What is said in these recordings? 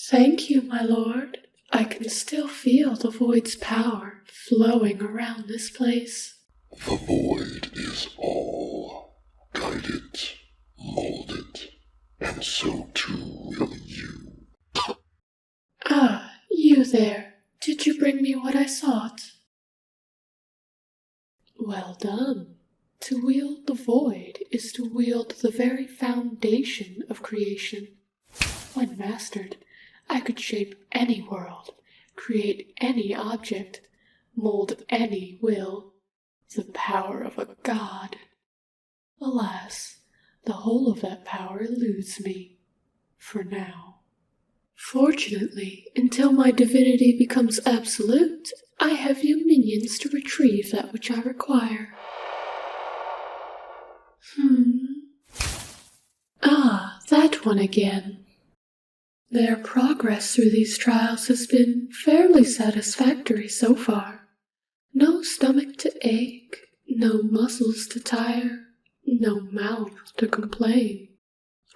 Thank you, my lord. I can still feel the void's power flowing around this place. The void is all. Guide it, mold it, and so too will you. Ah, you there. Did you bring me what I sought? Well done. To wield the void is to wield the very foundation of creation. When mastered, I could shape any world, create any object, mold any will. The power of a god. Alas, the whole of that power eludes me, for now. Fortunately, until my divinity becomes absolute, I have you minions to retrieve that which I require. Ah, that one again. Their progress through these trials has been fairly satisfactory so far. No stomach to ache, no muscles to tire, no mouth to complain.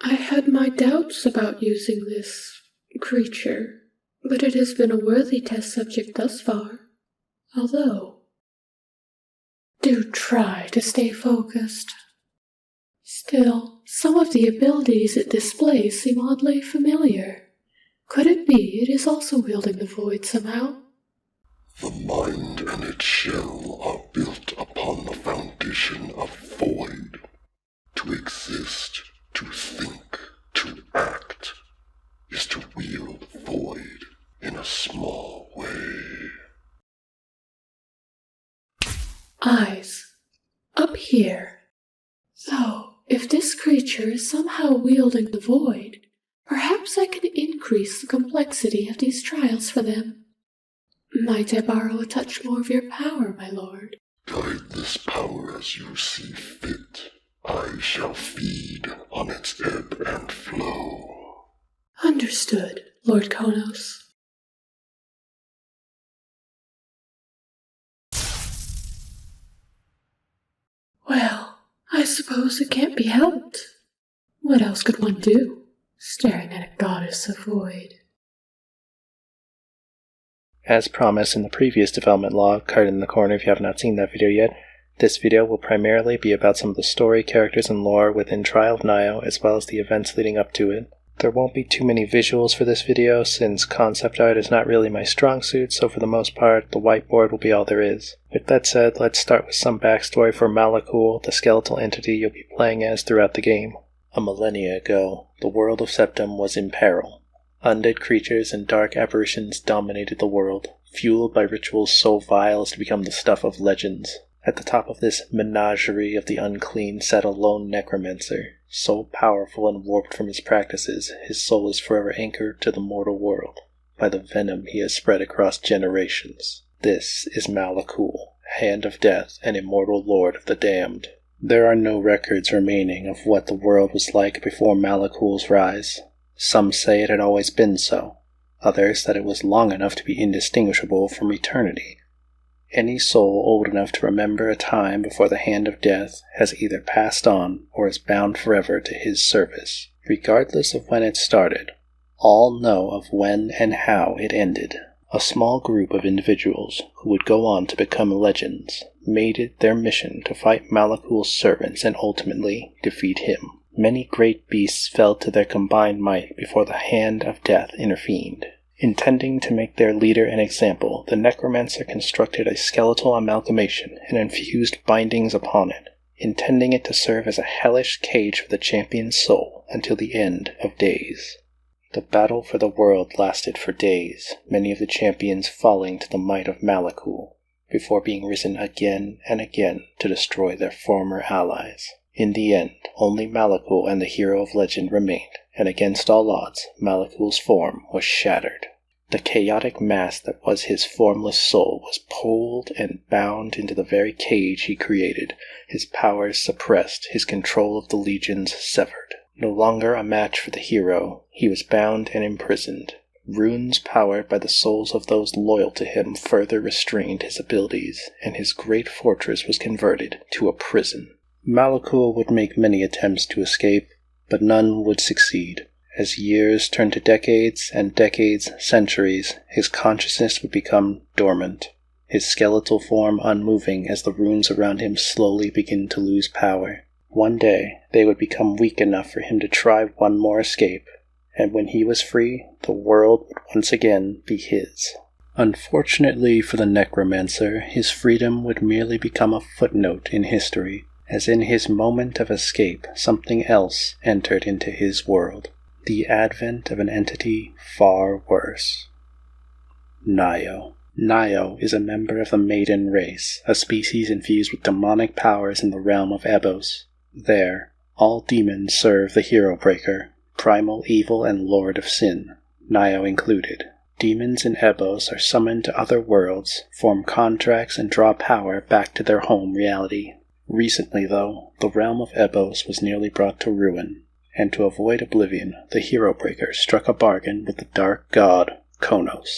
I had my doubts about using this creature, but it has been a worthy test subject thus far. Although, do try to stay focused. Still, some of the abilities it displays seem oddly familiar. Could it be it is also wielding the void somehow? The mind and its shell are built upon the foundation of void. To exist, to think, to act, is to wield void in a small way. Eyes. Up here. Though, if this creature is somehow wielding the void, perhaps I can increase the complexity of these trials for them. Might I borrow a touch more of your power, my lord? Guide this power as you see fit. I shall feed on its ebb and flow. Understood, Lord Konos. Well, I suppose it can't be helped. What else could one do, staring at a goddess of void? As promised in the previous development log, card in the corner if you have not seen that video yet, this video will primarily be about some of the story, characters, and lore within Trial of Nio, as well as the events leading up to it. There won't be too many visuals for this video, since concept art is not really my strong suit, so for the most part, the whiteboard will be all there is. With that said, let's start with some backstory for Malakul, the skeletal entity you'll be playing as throughout the game. A millennia ago, the world of Septum was in peril. Undead creatures and dark apparitions dominated the world, fueled by rituals so vile as to become the stuff of legends. At the top of this menagerie of the unclean sat a lone necromancer, so powerful and warped from his practices, his soul is forever anchored to the mortal world by the venom he has spread across generations. This is Malakul, Hand of Death and immortal Lord of the Damned. There are no records remaining of what the world was like before Malakul's rise. Some say it had always been so, others that it was long enough to be indistinguishable from eternity. Any soul old enough to remember a time before the Hand of Death has either passed on or is bound forever to his service. Regardless of when it started, all know of when and how it ended. A small group of individuals who would go on to become legends made it their mission to fight Malakul's servants and ultimately defeat him. Many great beasts fell to their combined might before the Hand of Death intervened. Intending to make their leader an example, the necromancer constructed a skeletal amalgamation and infused bindings upon it, intending it to serve as a hellish cage for the champion's soul until the end of days. The battle for the world lasted for days, many of the champions falling to the might of Malakul, before being risen again and again to destroy their former allies. In the end, only Malakul and the hero of legend remained, and against all odds, Malakul's form was shattered. The chaotic mass that was his formless soul was pulled and bound into the very cage he created, his powers suppressed, his control of the legions severed. No longer a match for the hero, he was bound and imprisoned. Runes powered by the souls of those loyal to him further restrained his abilities, and his great fortress was converted to a prison. Malakul would make many attempts to escape, but none would succeed, As years turned to decades, and decades centuries, his consciousness would become dormant, his skeletal form unmoving as the runes around him slowly begin to lose power. One day, they would become weak enough for him to try one more escape, and when he was free, the world would once again be his. Unfortunately for the necromancer, his freedom would merely become a footnote in history, as in his moment of escape, something else entered into his world. The advent of an entity far worse. Nio. Nio is a member of the Maiden race, a species infused with demonic powers in the realm of Ebos. There, all demons serve the Hero Breaker, primal evil and lord of sin, Nio included. Demons in Ebos are summoned to other worlds, form contracts, and draw power back to their home reality. Recently, though, the realm of Ebos was nearly brought to ruin, and to avoid oblivion, the Hero Breaker struck a bargain with the dark god, Konos.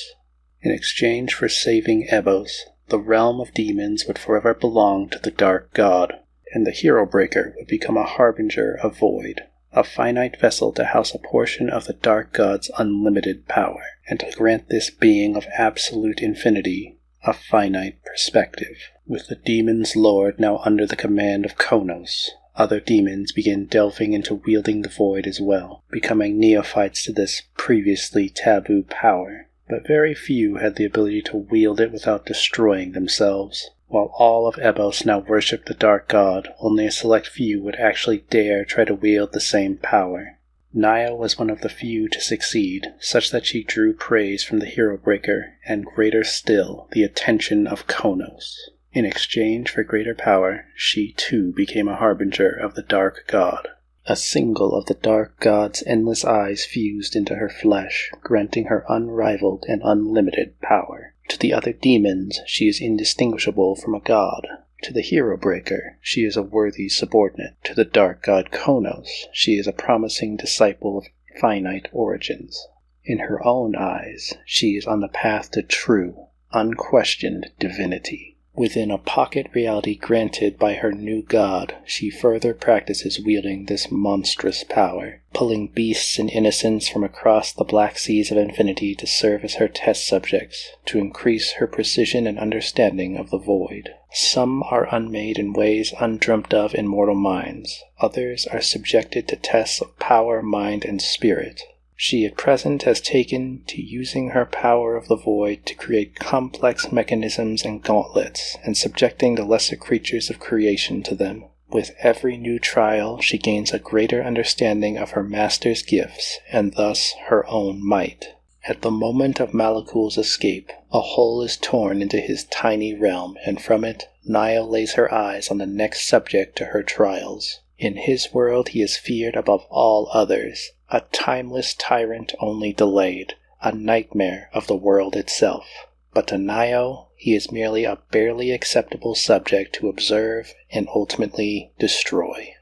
In exchange for saving Ebos, the realm of demons would forever belong to the dark god, and the Hero Breaker would become a harbinger of void, a finite vessel to house a portion of the dark god's unlimited power, and to grant this being of absolute infinity a finite perspective. With the demon's lord now under the command of Konos, other demons begin delving into wielding the void as well, becoming neophytes to this previously taboo power. But very few had the ability to wield it without destroying themselves. While all of Ebos now worshipped the dark god, only a select few would actually dare try to wield the same power. Nio was one of the few to succeed, such that she drew praise from the Hero Breaker, and greater still, the attention of Konos. In exchange for greater power, she too became a harbinger of the dark god. A single of the dark god's endless eyes fused into her flesh, granting her unrivaled and unlimited power. To the other demons, she is indistinguishable from a god. To the Hero Breaker, she is a worthy subordinate. To the dark god Konos, she is a promising disciple of finite origins. In her own eyes, she is on the path to true, unquestioned divinity. Within a pocket reality granted by her new god, she further practices wielding this monstrous power, pulling beasts and innocents from across the black seas of infinity to serve as her test subjects, to increase her precision and understanding of the void. Some are unmade in ways undreamt of in mortal minds, others are subjected to tests of power, mind, and spirit. She at present has taken to using her power of the void to create complex mechanisms and gauntlets, and subjecting the lesser creatures of creation to them. With every new trial, she gains a greater understanding of her master's gifts, and thus her own might. At the moment of Malakul's escape, a hole is torn into his tiny realm, and from it, Nio lays her eyes on the next subject to her trials. In his world he is feared above all others, a timeless tyrant only delayed, a nightmare of the world itself. But to Nio, he is merely a barely acceptable subject to observe and ultimately destroy.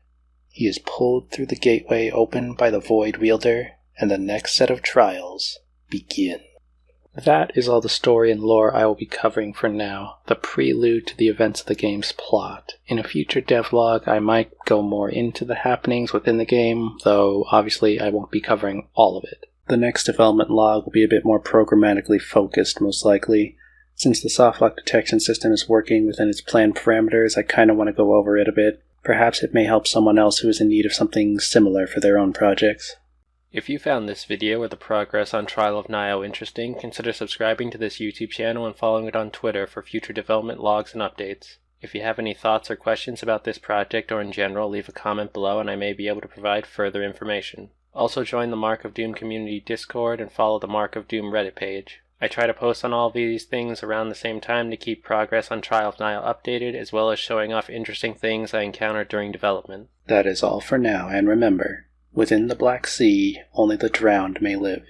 He is pulled through the gateway opened by the Void Wielder, and the next set of trials begin. That is all the story and lore I will be covering for now, the prelude to the events of the game's plot. In a future devlog, I might go more into the happenings within the game, though obviously I won't be covering all of it. The next development log will be a bit more programmatically focused, most likely. Since the softlock detection system is working within its planned parameters, I kind of want to go over it a bit. Perhaps it may help someone else who is in need of something similar for their own projects. If you found this video or the progress on Trial of Nio interesting, consider subscribing to this YouTube channel and following it on Twitter for future development logs and updates. If you have any thoughts or questions about this project or in general, leave a comment below and I may be able to provide further information. Also join the Mark of Doom community Discord and follow the Mark of Doom Reddit page. I try to post on all of these things around the same time to keep progress on Trial of Nio updated, as well as showing off interesting things I encountered during development. That is all for now, and remember, within the Black Sea, only the drowned may live.